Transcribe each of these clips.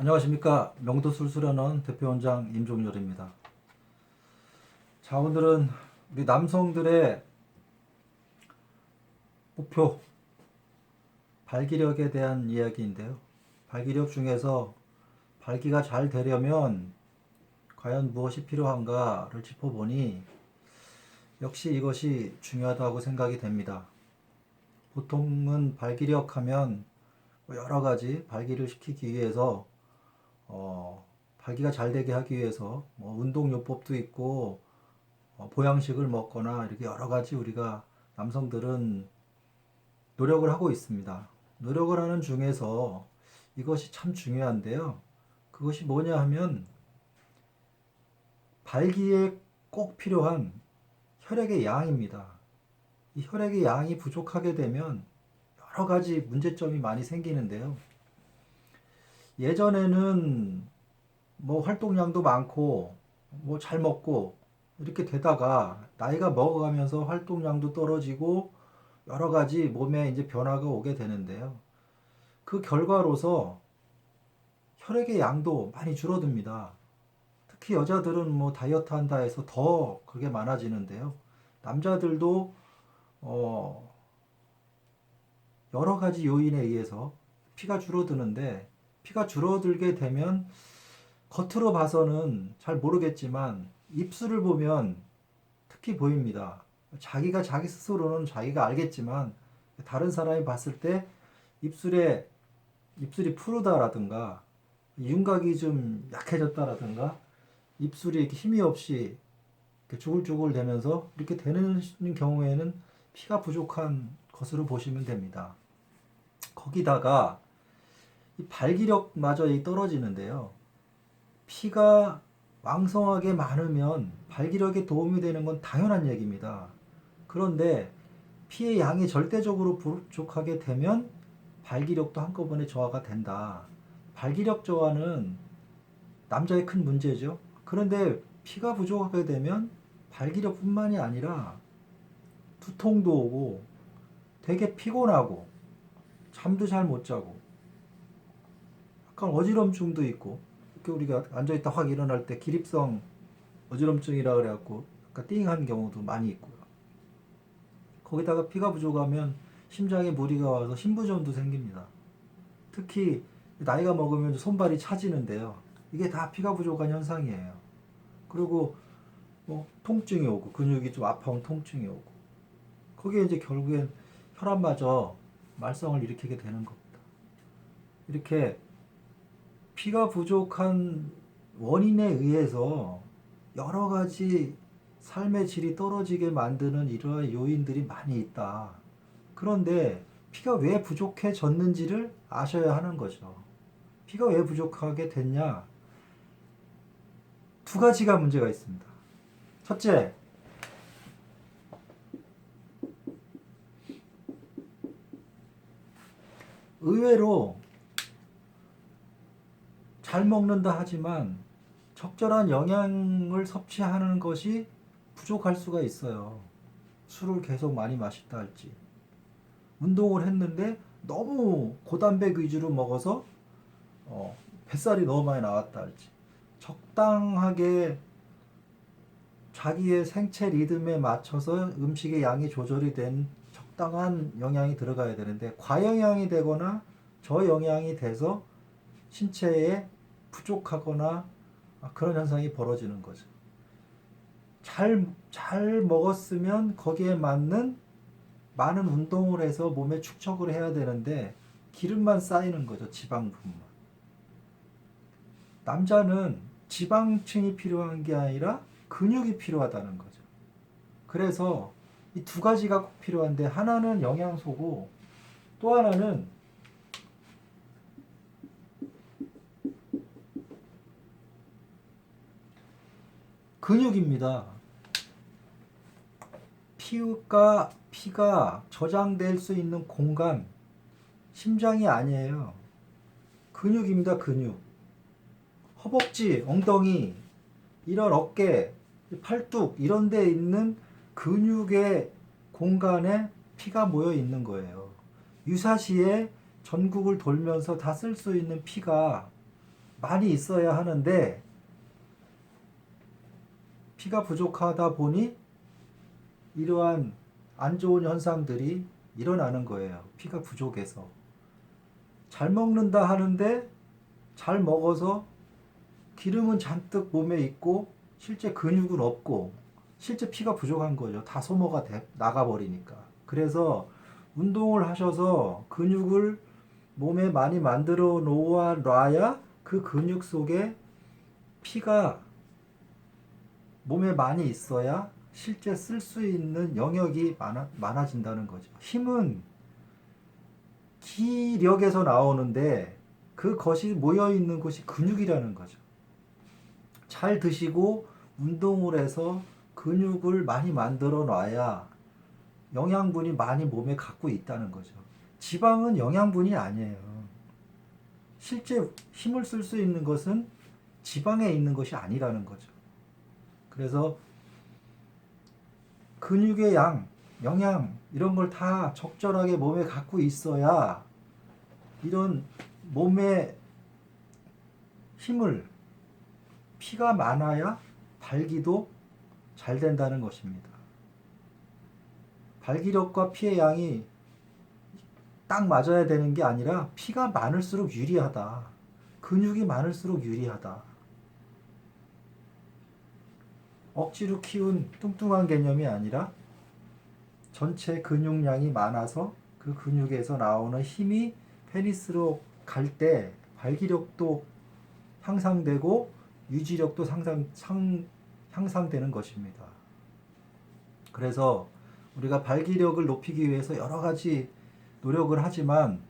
안녕하십니까. 명도술술하는 대표원장 임종열입니다. 자, 오늘은 우리 남성들의 목표, 발기력에 대한 이야기인데요. 발기력 중에서 발기가 잘 되려면 과연 무엇이 필요한가를 짚어보니 역시 이것이 중요하다고 생각이 됩니다. 보통은 발기력 하면 여러 가지 발기를 시키기 위해서 발기가 잘 되게 하기 위해서 운동요법도 있고 보양식을 먹거나 이렇게 여러 가지 우리가 남성들은 노력을 하고 있습니다. 노력을 하는 중에서 이것이 참 중요한데요. 그것이 뭐냐 하면 발기에 꼭 필요한 혈액의 양입니다. 이 혈액의 양이 부족하게 되면 여러 가지 문제점이 많이 생기는데요. 예전에는 활동량도 많고 잘 먹고 이렇게 되다가 나이가 먹어가면서 활동량도 떨어지고 여러 가지 몸에 이제 변화가 오게 되는데요. 그 결과로서 혈액의 양도 많이 줄어듭니다. 특히 여자들은 다이어트 한다 해서 더 그게 많아지는데요. 남자들도 여러 가지 요인에 의해서 피가 줄어드는데, 피가 줄어들게 되면 겉으로 봐서는 잘 모르겠지만 입술을 보면 특히 보입니다. 자기가 자기 스스로는 자기가 알겠지만 다른 사람이 봤을 때 입술이 푸르다라든가 윤곽이 좀 약해졌다라든가 입술이 이렇게 힘이 없이 이렇게 주글주글 되면서 이렇게 되는 경우에는 피가 부족한 것으로 보시면 됩니다. 거기다가 이 발기력마저 떨어지는데요. 피가 왕성하게 많으면 발기력에 도움이 되는 건 당연한 얘기입니다. 그런데 피의 양이 절대적으로 부족하게 되면 발기력도 한꺼번에 저하가 된다. 발기력 저하는 남자의 큰 문제죠. 그런데 피가 부족하게 되면 발기력뿐만이 아니라 두통도 오고 되게 피곤하고 잠도 잘 못 자고 약간 어지럼증도 있고, 이렇게 우리가 앉아있다 확 일어날 때 기립성 어지럼증이라 그래갖고 약간 띵한 경우도 많이 있고요. 거기다가 피가 부족하면 심장에 무리가 와서 심부전도 생깁니다. 특히 나이가 먹으면 손발이 차지는데요. 이게 다 피가 부족한 현상이에요. 그리고 통증이 오고 근육이 좀 아파온 통증이 오고, 거기에 이제 결국엔 혈압마저 말썽을 일으키게 되는 겁니다. 이렇게 피가 부족한 원인에 의해서 여러 가지 삶의 질이 떨어지게 만드는 이러한 요인들이 많이 있다. 그런데 피가 왜 부족해졌는지를 아셔야 하는 거죠. 피가 왜 부족하게 됐냐? 두 가지가 문제가 있습니다. 첫째, 의외로 잘 먹는다 하지만 적절한 영양을 섭취하는 것이 부족할 수가 있어요. 술을 계속 많이 마셨다 할지, 운동을 했는데 너무 고단백 위주로 먹어서 뱃살이 너무 많이 나왔다 할지, 적당하게 자기의 생체 리듬에 맞춰서 음식의 양이 조절이 된 적당한 영양이 들어가야 되는데 과영양이 되거나 저영양이 돼서 신체에 부족하거나 그런 현상이 벌어지는 거죠. 잘 먹었으면 거기에 맞는 많은 운동을 해서 몸에 축적을 해야 되는데 기름만 쌓이는 거죠. 지방분만. 남자는 지방층이 필요한 게 아니라 근육이 필요하다는 거죠. 그래서 이 두 가지가 꼭 필요한데, 하나는 영양소고 또 하나는 근육입니다. 피가 저장될 수 있는 공간, 심장이 아니에요. 근육입니다. 근육. 허벅지, 엉덩이, 이런 어깨, 팔뚝 이런 데 있는 근육의 공간에 피가 모여 있는 거예요. 유사시에 전국을 돌면서 다 쓸 수 있는 피가 많이 있어야 하는데 피가 부족하다 보니 이러한 안 좋은 현상들이 일어나는 거예요. 피가 부족해서. 잘 먹는다 하는데 잘 먹어서 기름은 잔뜩 몸에 있고 실제 근육은 없고 실제 피가 부족한 거죠. 다 소모가 나가버리니까. 그래서 운동을 하셔서 근육을 몸에 많이 만들어 놓아야 그 근육 속에 피가 몸에 많이 있어야 실제 쓸 수 있는 영역이 많아진다는 거죠. 힘은 기력에서 나오는데 그것이 모여 있는 곳이 근육이라는 거죠. 잘 드시고 운동을 해서 근육을 많이 만들어 놔야 영양분이 많이 몸에 갖고 있다는 거죠. 지방은 영양분이 아니에요. 실제 힘을 쓸 수 있는 것은 지방에 있는 것이 아니라는 거죠. 그래서 근육의 양, 영양 이런 걸 다 적절하게 몸에 갖고 있어야 이런 몸의 힘을 피가 많아야 발기도 잘 된다는 것입니다. 발기력과 피의 양이 딱 맞아야 되는 게 아니라 피가 많을수록 유리하다. 근육이 많을수록 유리하다. 억지로 키운 뚱뚱한 개념이 아니라 전체 근육량이 많아서 그 근육에서 나오는 힘이 페니스로 갈 때 발기력도 향상되고 유지력도 향상되는 것입니다. 그래서 우리가 발기력을 높이기 위해서 여러 가지 노력을 하지만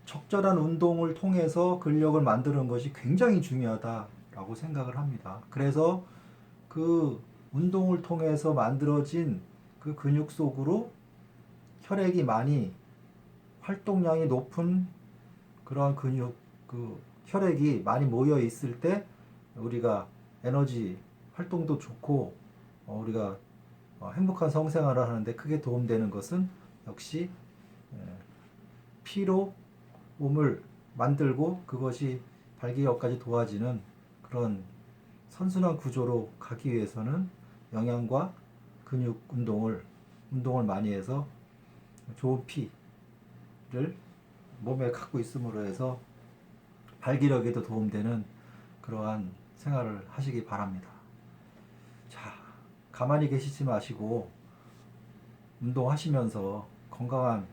적절한 운동을 통해서 근력을 만드는 것이 굉장히 중요하다라고 생각을 합니다. 그래서 그 운동을 통해서 만들어진 그 근육 속으로 혈액이 많이 활동량이 높은 그러한 근육, 그 혈액이 많이 모여 있을 때 우리가 에너지 활동도 좋고 우리가 행복한 성생활을 하는데 크게 도움되는 것은 역시 피로 몸을 만들고 그것이 발기력까지 도와지는 그런 선순환 구조로 가기 위해서는 영양과 근육 운동을 많이 해서 좋은 피를 몸에 갖고 있음으로 해서 발기력에도 도움되는 그러한 생활을 하시기 바랍니다. 자, 가만히 계시지 마시고 운동하시면서 건강한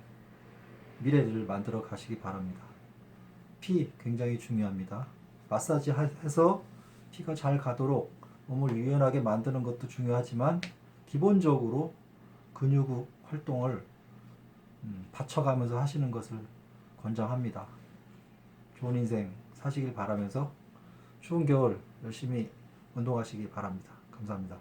미래를 만들어 가시기 바랍니다. 피 굉장히 중요합니다. 마사지 해서 피가 잘 가도록 몸을 유연하게 만드는 것도 중요하지만 기본적으로 근육 활동을 받쳐가면서 하시는 것을 권장합니다. 좋은 인생 사시길 바라면서 추운 겨울 열심히 운동하시기 바랍니다. 감사합니다.